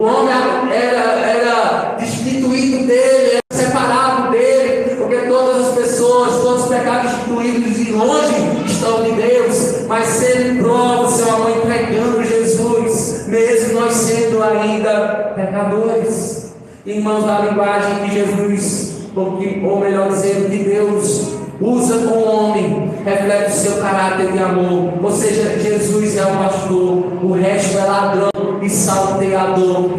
O homem era destituído dele, era separado dele, porque todas as pessoas, todos os pecados destituídos e longe estão de Deus. Mas ele prova o seu amor entregando Jesus, mesmo nós sendo ainda pecadores. Irmãos, a linguagem que Jesus, ou melhor dizendo, que Deus usa com o homem, reflete o seu caráter de amor. Ou seja, Jesus é o pastor, o resto é ladrão e salteador.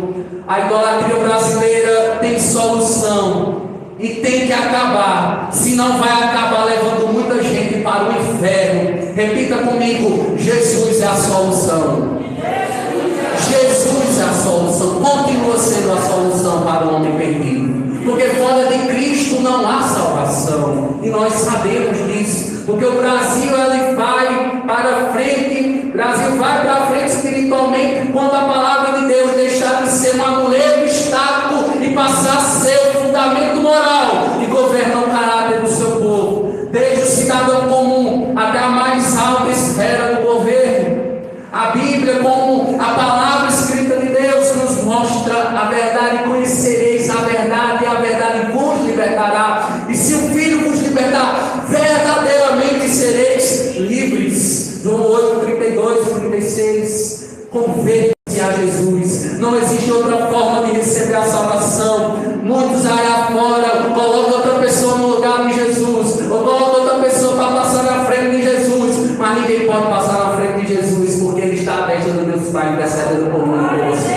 A idolatria brasileira tem solução e tem que acabar, senão vai acabar levando muita gente para o inferno. Repita comigo: Jesus é a solução. Jesus é a solução, continua sendo a solução para o homem perdido, porque fora de Cristo não há salvação, e nós sabemos disso, porque o Brasil ele vai para frente, o Brasil vai para frente espiritualmente quando a palavra de Deus deixar de ser um amuleto estático e passar a ser o fundamento moral que governa o caráter do seu povo, desde o cidadão comum até a mais alta esfera do governo. A Bíblia, como a palavra escrita de Deus, nos mostra a verdade: conhecereis a verdade, e a verdade vos libertará. E se o Filho vos libertar, verdadeiramente sereis livres. João 8, 32 e 36. Converte-se a Jesus. Não existe outra forma de receber a salvação. Muitos aí afora colocam outra pessoa no lugar de Jesus, ou colocam outra pessoa para passar na frente de Jesus, mas ninguém pode passar na frente de Jesus, porque Ele está à destra do Deus Pai, intercedendo por mim e por você.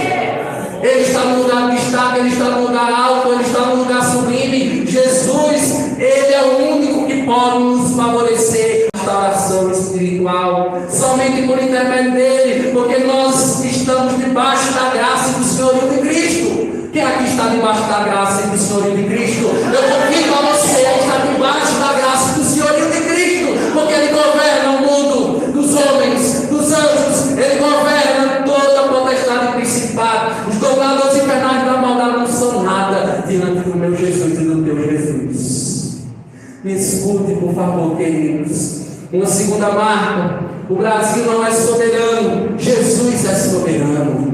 Ele está no lugar de destaque, Ele está no lugar alto, Ele está no lugar sublime. Jesus, Ele é o único que pode nos favorecer a restauração espiritual, somente por intermédio dEle, porque nós estamos debaixo da graça do Senhorio de Cristo. Quem aqui está debaixo da graça do Senhorio de Cristo? Eu convido a você a estar debaixo da graça do Senhorio de Cristo, porque Ele governa o mundo dos homens, dos anjos, Ele governa toda a potestade e principado. Os dominadores infernais da maldade não são nada diante do meu Jesus e do teu Jesus. Me escute, por favor, queridos. Uma segunda marca: o Brasil não é soberano, Jesus é soberano.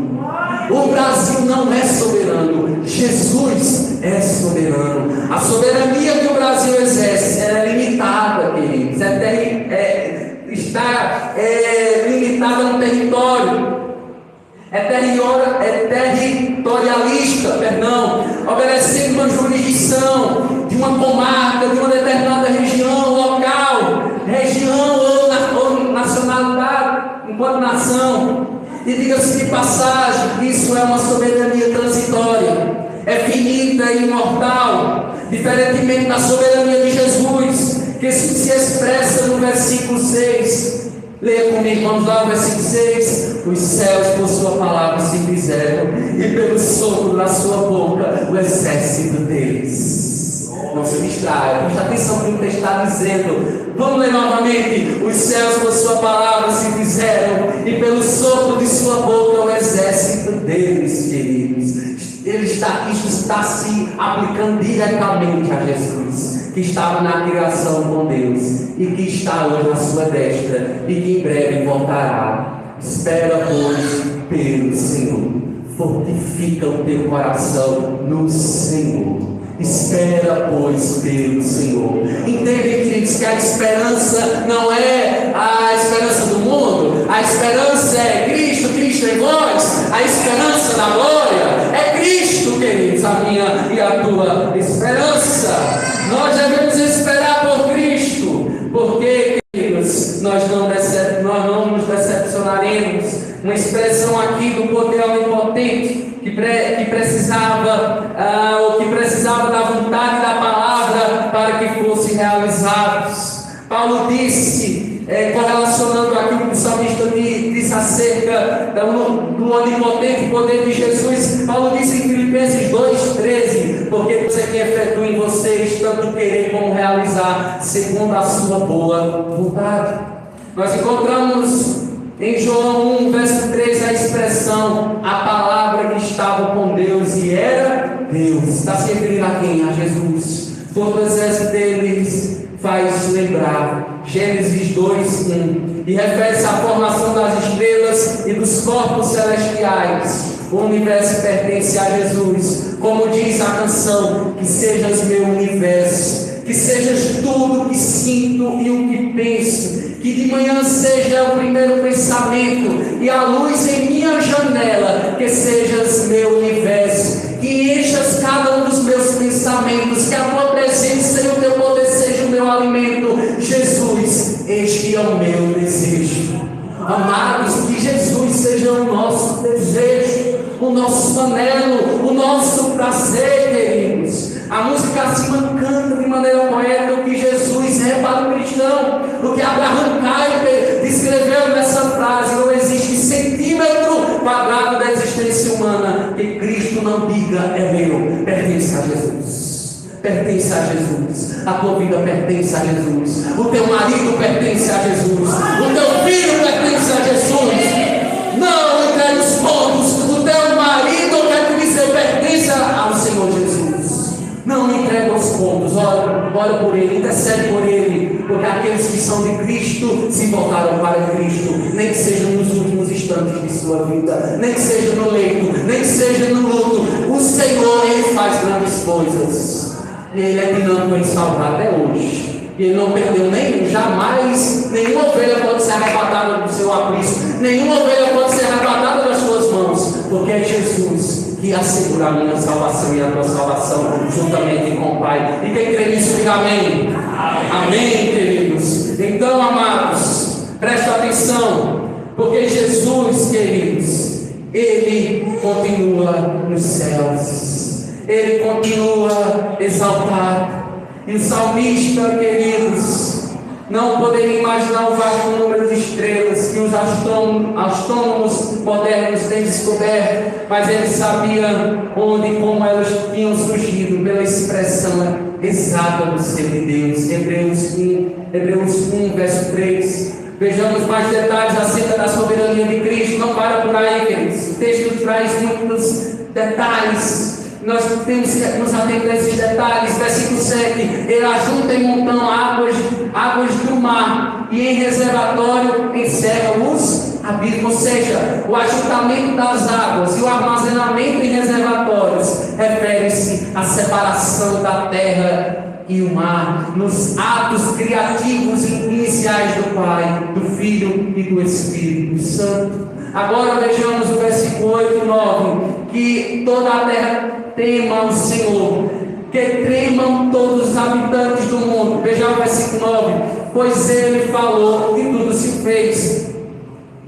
O Brasil não é soberano, Jesus é soberano. A soberania que o Brasil exerce é limitada, queridos. Está limitada no território. É territorialista, obedecendo uma jurisdição de uma comarca, de uma determinada região local, ou nacionalidade, enquanto nação. E diga-se de passagem, isso é uma soberania transitória, é finita e imortal, diferentemente da soberania de Jesus, que se expressa no versículo 6. Leia comigo, vamos lá, o versículo 6. Os céus por sua palavra se fizeram, e pelo sopro da sua boca o exército deles. Não se distraia, presta atenção no que o texto está dizendo. Vamos ler novamente. Os céus por sua palavra se fizeram, e pelo sopro de sua boca o exército deles, queridos. Isso está se aplicando diretamente a Jesus, que estava na criação com Deus e que está hoje na sua destra e que em breve voltará. Espera, pois, pelo Senhor. Fortifica o teu coração no Senhor. Espera, pois, pelo Senhor. Entende, queridos, que a esperança não é a esperança do mundo. A esperança é Cristo, Cristo em vós. A esperança da glória é Cristo, queridos, a minha e a tua esperança. Nós devemos esperar por Cristo, porque, queridos, nós não nos decepcionaremos. Uma expressão aqui do poder onipotente que precisava da vontade da palavra para que fossem realizados. Paulo disse, correlacionando aquilo que o salmista disse acerca do onipotente poder de Jesus, Paulo disse em Filipenses 2,13: porque Deus é quem efetua em vocês tanto querer como realizar, segundo a sua boa vontade. Nós encontramos em João 1, verso 3, a expressão, a palavra que estava com Deus e era Deus. Está se referindo a quem? A Jesus. Todo o exército deles faz lembrar Gênesis 2:1, e refere-se à formação das estrelas e dos corpos celestiais. O universo pertence a Jesus. Como diz a canção, que sejas meu universo, que sejas tudo o que sinto e o que penso, que de manhã seja o primeiro pensamento e a luz em minha janela, que sejas meu universo, que enchas cada um dos meus pensamentos, que a tua presença e o teu poder seja o meu alimento. Jesus, este é o meu desejo. Amados, que Jesus seja o nosso desejo, o nosso anelo, o nosso prazer, queridos. A música acima canta de maneira poética o que Jesus é para o cristão, o que Abraham Kuyper descreveu nessa frase: não existe centímetro quadrado da existência humana que Cristo não diga é meu, pertence a Jesus. Pertence a Jesus, a tua vida pertence a Jesus, o teu marido pertence a Jesus, o teu filho pertence a Jesus. Não entregue os pontos, o teu marido, eu quero dizer, pertence ao Senhor Jesus. Não entregue os pontos, ora por ele, intercede por ele, porque aqueles que são de Cristo se voltaram para Cristo, nem que seja nos últimos instantes de sua vida, nem que seja no leito, nem que seja no luto. O Senhor, ele faz grandes coisas. Ele é dinâmico em salvar até hoje. Ele não perdeu jamais. Nenhuma ovelha pode ser arrebatada do seu aprisco. Nenhuma ovelha pode ser arrebatada das suas mãos. Porque é Jesus que assegura a minha salvação e a tua salvação, juntamente com o Pai. E quem crê nisso, diga amém. Amém, queridos. Então, amados, presta atenção. Porque Jesus, queridos, ele continua nos céus. Ele continua exaltado. E o salmista, queridos, não poderia imaginar o vasto número de estrelas que os astrônomos modernos têm descoberto, mas ele sabia onde e como elas tinham surgido pela expressão exata do ser de Deus. Hebreus 1, verso 3. Vejamos mais detalhes acerca da soberania de Cristo. Não para por aí, queridos. O texto traz muitos detalhes. Nós temos que nos atentar a esses detalhes. Versículo 7: ele ajunta em montão águas do mar, e em reservatório encerra os abismos. Ou seja, o ajuntamento das águas e o armazenamento em reservatórios refere-se à separação da terra e o mar, nos atos criativos iniciais do Pai, do Filho e do Espírito Santo. Agora vejamos o versículo 8 e 9: que toda a terra tema o Senhor, que tremam todos os habitantes do mundo. Veja o versículo 9: pois ele falou e tudo se fez,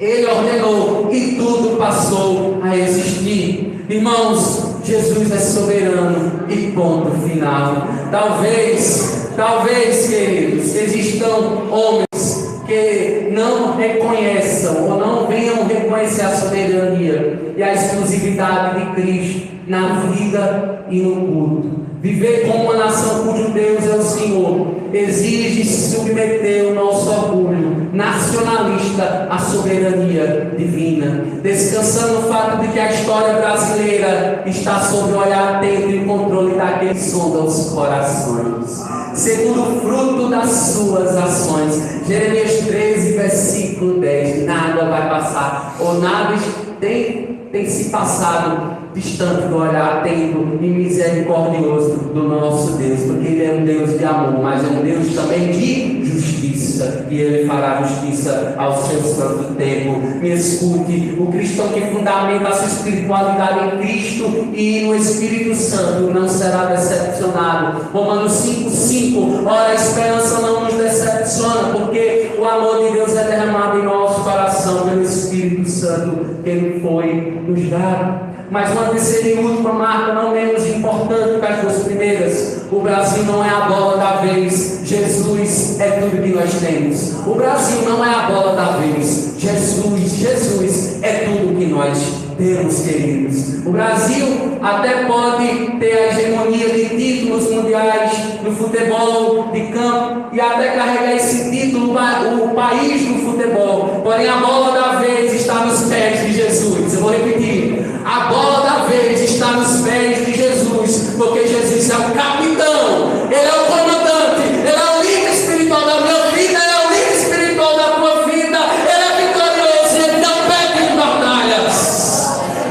ele ordenou e tudo passou a existir. Irmãos, Jesus é soberano e ponto final. Talvez, queridos, existam homens que não reconheçam ou não venham reconhecer a soberania e a exclusividade de Cristo na vida e no culto. Viver como uma nação cujo Deus é o Senhor exige submeter o nosso orgulho nacionalista à soberania divina, descansando no fato de que a história brasileira está sob o olhar atento e o controle daquele que sonda os corações, segundo o fruto das suas ações. Jeremias 13, versículo 10: nada vai passar, ou nada tem se passado distante do olhar atento e misericordioso do nosso Deus, porque Ele é um Deus de amor, mas é um Deus também de justiça, e Ele fará justiça ao seu santo tempo. Me escute: o cristão que fundamenta a sua espiritualidade em Cristo e no Espírito Santo não será decepcionado. Romanos 5,5: ora, a esperança não nos decepciona, porque o amor de Deus é derramado em nosso coração pelo Espírito Santo que Ele foi nos dado. Mas uma terceira e última marca, não menos importante que as duas primeiras: o Brasil não é a bola da vez, Jesus é tudo que nós temos. O Brasil não é a bola da vez, Jesus é tudo que nós temos, queridos. O Brasil até pode ter a hegemonia de títulos mundiais no futebol de campo e até carregar esse título, o país do futebol, porém a bola da vez está nos pés de Jesus. Eu vou repetir: a bola da vez está nos pés de Jesus, porque Jesus é o capitão, Ele é o comandante, Ele é o líder espiritual da minha vida, Ele é o líder espiritual da tua vida. Ele é vitorioso, Ele não perde em batalhas,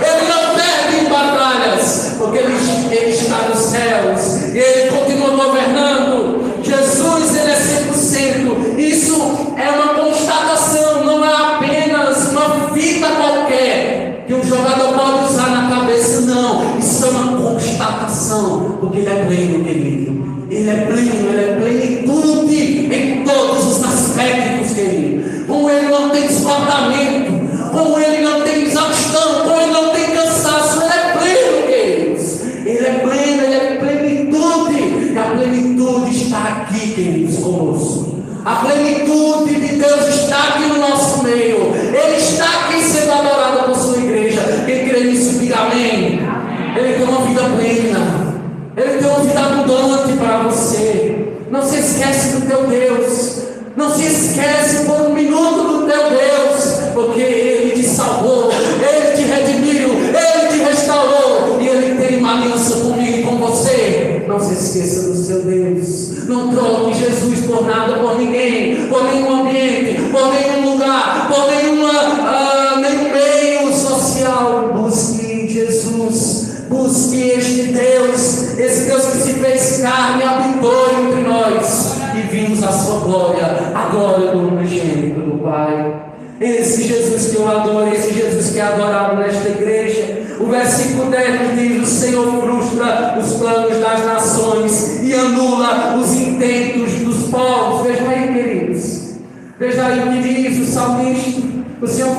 Ele não perde porque Ele está nos céus, e Ele continua governando. Jesus, Ele é 100%. Isso é uma constatação, não é apenas uma fita qualquer que um jogador pode usar na cabeça, não. Isso é uma constatação, porque Ele é pleno, querido. Ele é plenitude em todos os aspectos, querido. Com Ele não tem esgotamento, com Ele não tem exaustão, com Ele não tem cansaço. Ele é pleno, queridos. Ele é pleno, Ele é plenitude. E a plenitude está aqui, queridos, conosco. A plenitude de Deus está aqui no nosso meio. Ele está aqui sendo adorado por sua igreja. Quem crê nisso, diga amém. Ele tem uma vida plena. Ele tem uma vida abundante para você. Não se esquece do teu Deus. Não se esquece por um minuto do teu Deus, porque Ele te salvou, Ele te redimiu, Ele te restaurou, e Ele tem uma aliança comigo e com você. Não se esqueça do seu Deus. Não troque Jesus por nada, por ninguém, por nenhum ambiente, por nenhum lugar, por nenhum meio social. Busque Jesus. Busque este Deus, esse Deus que se fez carne e habitou entre nós, e vimos a sua glória, a glória do unigênito do Pai. Esse Jesus que eu adoro, esse Jesus que é adorado nesta igreja. O versículo 10 nos diz: o Senhor frustra os planos das nações e anula os intentos dos povos. Vejam aí, queridos, veja aí o que diz o salmista. O Senhor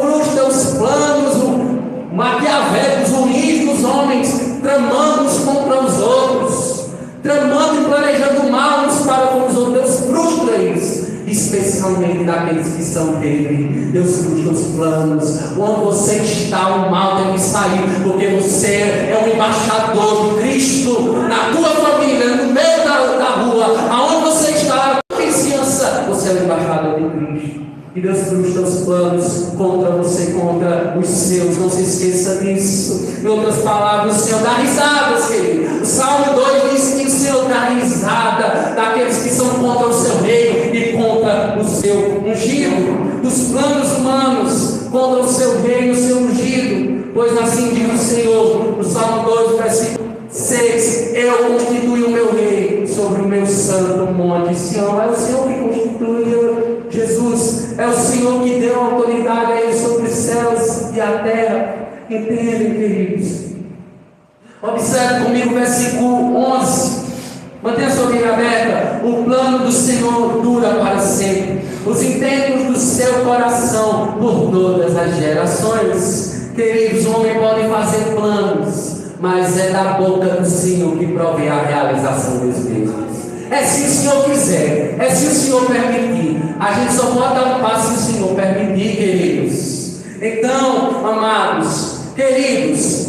frustra os planos maquiavélicos, ruins dos homens, tramando uns contra os outros, tramando e planejando mal uns para com os outros. Deus frustra isso, especialmente daqueles que são dele. Deus frustra os planos. Onde você está, o mal tem que sair, porque você é um embaixador de Cristo na tua família, no meio da rua, aonde você está, na vizinhança, você é um embaixador de Cristo. E Deus frustra os planos contra você, contra os seus. Não se esqueça disso. Em outras palavras, o Senhor dá risadas, querido. O Salmo 2 diz que o Senhor dá risada daqueles que são contra o seu reino e contra o seu ungido. Dos planos humanos contra o seu reino, o seu ungido. Pois assim diz o Senhor, no Salmo 2, versículo 6: eu constituí o meu rei sobre o meu santo monte Sião. É o Senhor que constituiu. Jesus é o Senhor que deu autoridade a Ele sobre os céus e a terra. Entendem, queridos? Observe comigo o versículo 11. Mantenha sua Bíblia aberta. O plano do Senhor dura para sempre, os intentos do seu coração por todas as gerações. Queridos, o homem pode fazer planos, mas é da boca do Senhor que provém a realização dos mesmos. É se o Senhor quiser, é se o Senhor permitir. A gente só pode dar um passo se o Senhor permitir, queridos. Então, amados, queridos,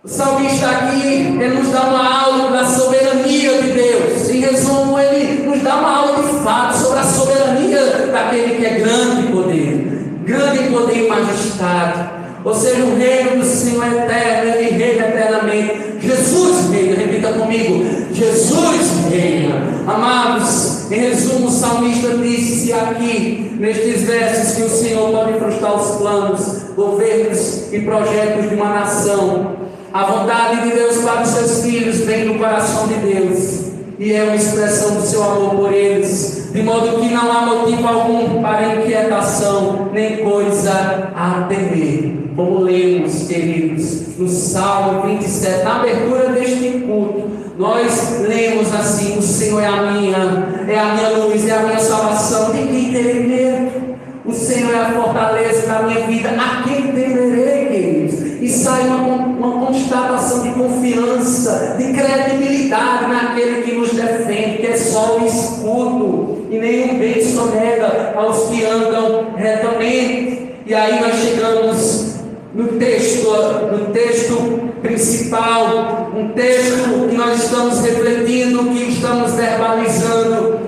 o salmista aqui, ele nos dá uma aula da soberania de Deus. Em resumo, ele nos dá uma aula de fato sobre a soberania daquele que é grande em poder e majestade. Ou seja, o reino do Senhor é eterno, Ele reina eternamente. Jesus reina, repita comigo: Jesus reina. Amados, em resumo, o salmista disse aqui, nestes versos, que o Senhor pode frustrar os planos, governos e projetos de uma nação. A vontade de Deus para os seus filhos vem do coração de Deus, e é uma expressão do seu amor por eles, de modo que não há motivo algum para inquietação, nem coisa a temer. Como lemos, queridos, no Salmo 27, na abertura deste culto, nós lemos assim: o Senhor é a minha luz, é a minha salvação, de quem terei medo? O Senhor é a fortaleza da minha vida, a quem temerei, queridos? E sai uma constatação de confiança, de credibilidade naquele que nos defende, que é sol e escudo, e nenhum bem sonega aos que andam retamente. E aí nós chegamos no texto principal, um texto que nós estamos refletindo, que estamos verbalizando.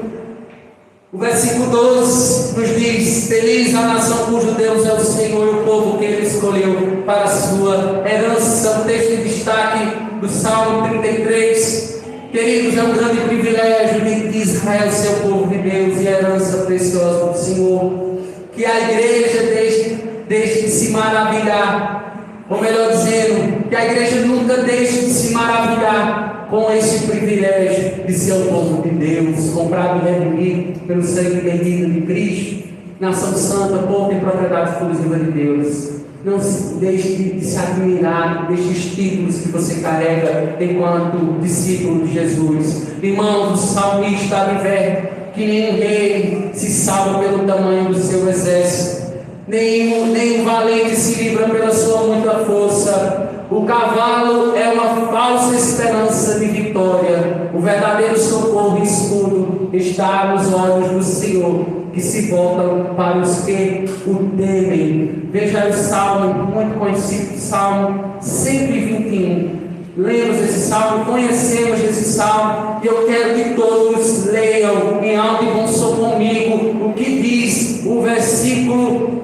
O versículo 12 nos diz: feliz a nação cujo Deus é o Senhor e o povo que Ele escolheu para a sua herança. O texto de destaque do Salmo 33. Queridos, é um grande privilégio de Israel ser o povo de Deus e a herança preciosa do Senhor, que a igreja deixe de se maravilhar, ou melhor dizendo, Que a igreja nunca deixe de se maravilhar com esse privilégio de ser o povo de Deus, comprado e redimido pelo sangue bendito de Cristo, nação santa, povo e propriedade exclusiva de Deus. Não deixe de se admirar destes títulos que você carrega enquanto discípulo de Jesus. Irmãos, o salmista adverte que nenhum rei se salva pelo tamanho do seu exército, nenhum valente se livra pela sua muita força. O cavalo é uma falsa esperança de vitória. O verdadeiro socorro e escudo está nos olhos do Senhor, que se voltam para os que o temem. Veja o salmo muito conhecido, Salmo 121. Lemos esse salmo, conhecemos esse salmo, e eu quero que todos leiam em alto e bom som comigo o que diz o versículo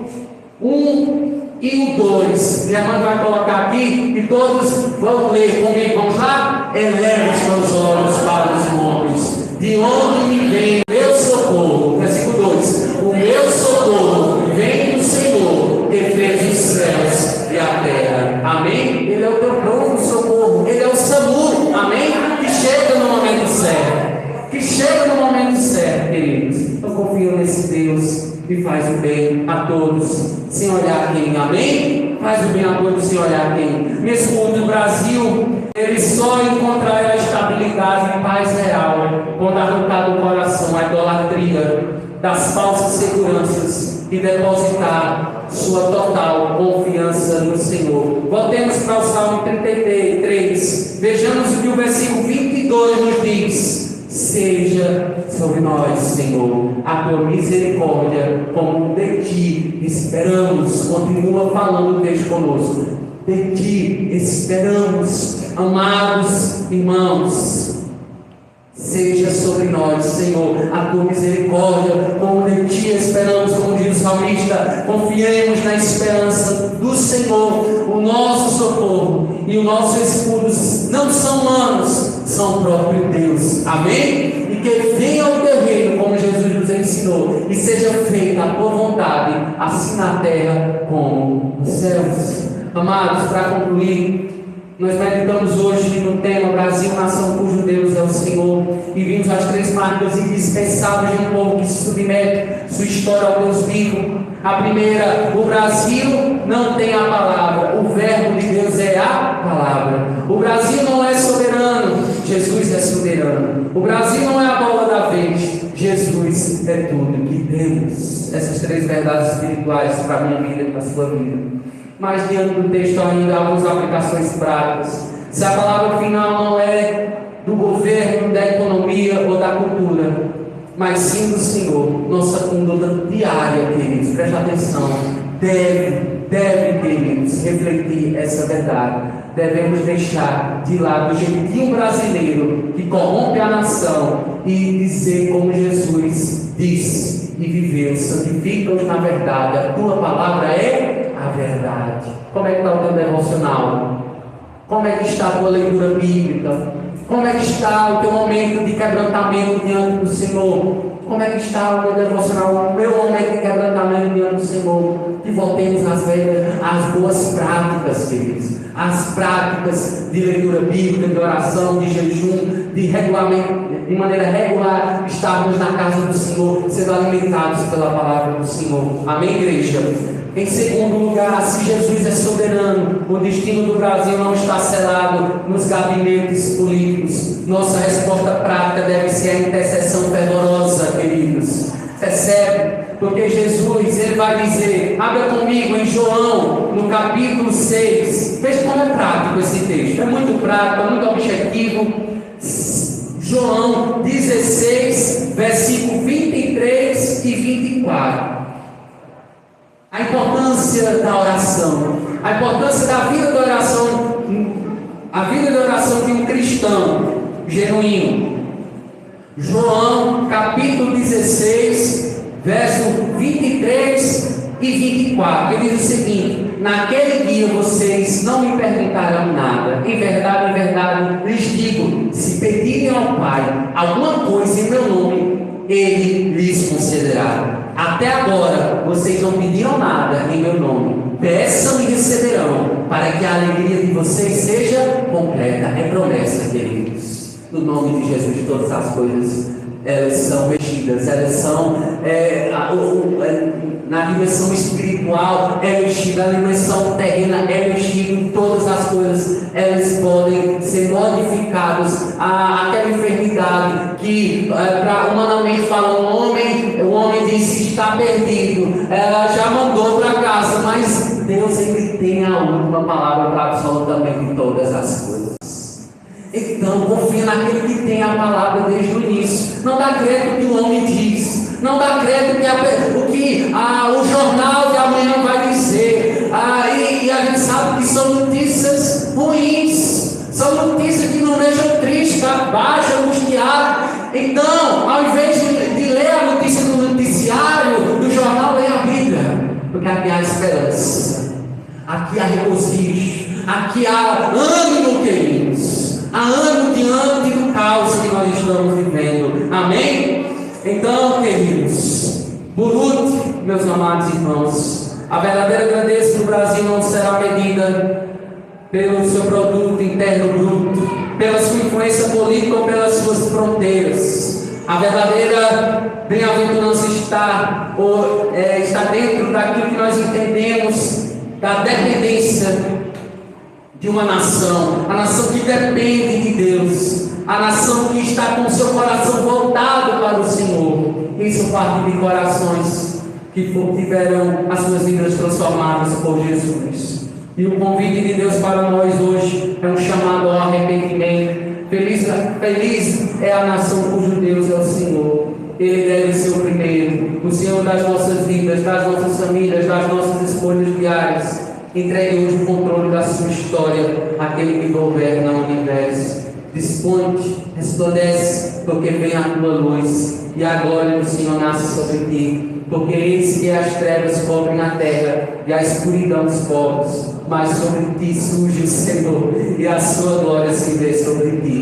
1 e o 2. Minha irmã vai colocar aqui e todos vão ler comigo. Vamos lá? Eleva os teus olhos para os montes, de onde me vem o meu socorro. Versículo 2: o meu socorro vem do Senhor, que fez os céus e a terra. Amém? Ele é o teu pronto socorro, ele é o SAMU. Amém? Que chega no momento certo, que chega no momento certo, queridos. Eu confio nesse Deus que faz o bem a todos, sem olhar quem. Amém? Faz o bem a todos, sem olhar quem. Nesse mundo do Brasil, ele só encontrará estabilidade e paz real quando arrancar do coração a idolatria das falsas seguranças e depositar sua total confiança no Senhor. Voltemos para o Salmo 33. Vejamos o que o versículo 22 nos diz: seja sobre nós, Senhor, a tua misericórdia, como de ti esperamos. Continua falando desde conosco. De ti esperamos, amados irmãos. Seja sobre nós, Senhor, a tua misericórdia, como de ti esperamos, como diz o salmista. Confiemos na esperança do Senhor. O nosso socorro e o nosso escudo não são humanos, são o próprio Deus. Amém? E que venha o teu reino, como Jesus nos ensinou, e seja feita a tua vontade, assim na terra como nos céus. Amados, para concluir, nós meditamos hoje no tema Brasil, nação cujo Deus é o Senhor, e vimos as 3 marcas indispensáveis de um povo que se submete sua história ao Deus vivo. A primeira: o Brasil não tem a palavra, o verbo de Deus é a palavra. O Brasil não é soberano, Jesus é soberano. O Brasil não é a bola da vez, Jesus é tudo que temos. Essas 3 verdades espirituais para a minha vida e para a sua vida. Mas diante do texto ainda há algumas aplicações práticas. Se a palavra final não é do governo, da economia ou da cultura, mas sim do Senhor, nossa conduta diária, queridos, presta atenção, deve, queridos, refletir essa verdade. Devemos deixar de lado o jeitinho brasileiro que corrompe a nação e dizer como Jesus disse e viveu: santifica-os na verdade, a tua palavra é a verdade. Como é que está o teu devocional? Como é que está a tua leitura bíblica? Como é que está o teu momento de quebrantamento diante do Senhor? Como é que está o meu devocional, o meu momento de quebrantamento diante do Senhor? Que voltemos às boas práticas, queridos. As práticas de leitura bíblica, de oração, de jejum, de maneira regular, estarmos na casa do Senhor, sendo alimentados pela palavra do Senhor. Amém, igreja? Em segundo lugar, se Jesus é soberano, o destino do Brasil não está selado nos gabinetes políticos. Nossa resposta prática deve ser a intercessão fervorosa, queridos. Percebe? Porque Jesus, ele vai dizer, abra comigo em João, no capítulo 6. Veja como é prático esse texto. É muito prático, é muito objetivo. João 16, versículo 23 e 24. A importância da oração, a importância da vida de oração, a vida de oração de um cristão genuíno. João capítulo 16, verso 23 e 24, ele diz o seguinte: naquele dia vocês não me perguntarão nada, em verdade lhes digo, se pedirem ao Pai alguma coisa em meu nome, Ele lhes concederá. Até agora vocês não pediram nada em meu nome. peçam e receberão, para que a alegria de vocês seja completa. É promessa, queridos. No nome de Jesus, todas as coisas, elas são mexidas, elas são na dimensão espiritual é mexida, na dimensão terrena é mexida, todas as coisas elas podem ser modificadas. Aquela enfermidade que, humanamente falando, o homem disse está perdido, ela já mandou para casa, mas Deus ele tem a última palavra para absolutamente todas as coisas. Então, confia naquele que tem a palavra desde o início. Não dá crédito o que o homem diz. Não dá crédito o que o jornal de amanhã vai dizer. E a gente sabe que são notícias ruins. São notícias que nos deixam tristes, abaixo, angustiados. Então, ao invés de ler a notícia do noticiário, do jornal, leia a Bíblia. Porque aqui há esperança. Aqui há regozijo. Aqui há ânimo, queridos. Há ânimo diante do caos que nós estamos vivendo. Amém? Então, queridos, por último, meus amados irmãos, a verdadeira grandeza do Brasil não será medida pelo seu produto interno bruto, pela sua influência política ou pelas suas fronteiras. A verdadeira bem-aventurança está dentro daquilo que nós entendemos da dependência de uma nação, a nação que depende de Deus, a nação que está com o seu coração voltado para o Senhor. Isso parte de corações que tiveram as suas vidas transformadas por Jesus. E o convite de Deus para nós hoje é um chamado ao arrependimento. Feliz é a nação cujo Deus é o Senhor. Ele deve ser o primeiro, o Senhor das nossas vidas, das nossas famílias, das nossas escolhas diárias. Entregue hoje o controle da sua história àquele que governa o universo. Desponte, resplandece, porque vem a tua luz, e a glória do Senhor nasce sobre ti. Porque eis que as trevas cobrem a terra, e a escuridão dos povos, mas sobre ti surge o Senhor, e a sua glória se vê sobre ti.